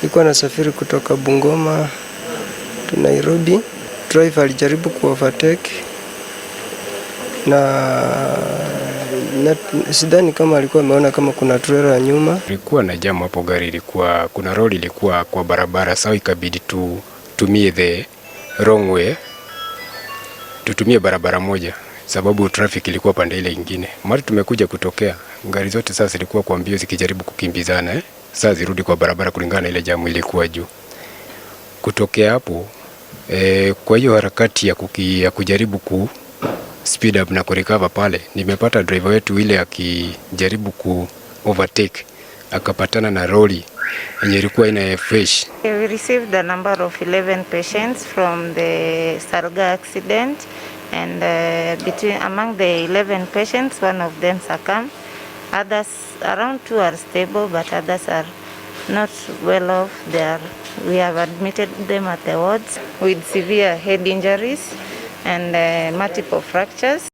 Nilikuwa nasafiri kutoka Bungoma to Nairobi. Driver alijaribu overtake na sidhani kama alikuwa ameona kama kuna trailer nyuma. Ilikuwa na jam hapo, gari ilikuwa, kuna road ilikuwa kwa barabara, sawa, ikabidi tutumie the wrong way, tutumie barabara moja sababu traffic ilikuwa pande ile nyingine. Mara tumekuja kutokea, gari zote sasa zilikuwa kwa mbio zikijaribu kukimbizana sasa zirudi kwa barabara kulingana na ile jamu ilikuwa juu. Kutokea hapo kwa hiyo harakati ya kujaribu ku speed up na kurecover pale, nimepata driver wetu ile akijaribu ku overtake akapatana na lori yenye ilikuwa ina fresh. We received a number of 11 patients from the Salga accident, and among the 11 patients, one of them succumbed. Others, around 2 are stable, but others are not well off. We have admitted them at the wards with severe head injuries and multiple fractures.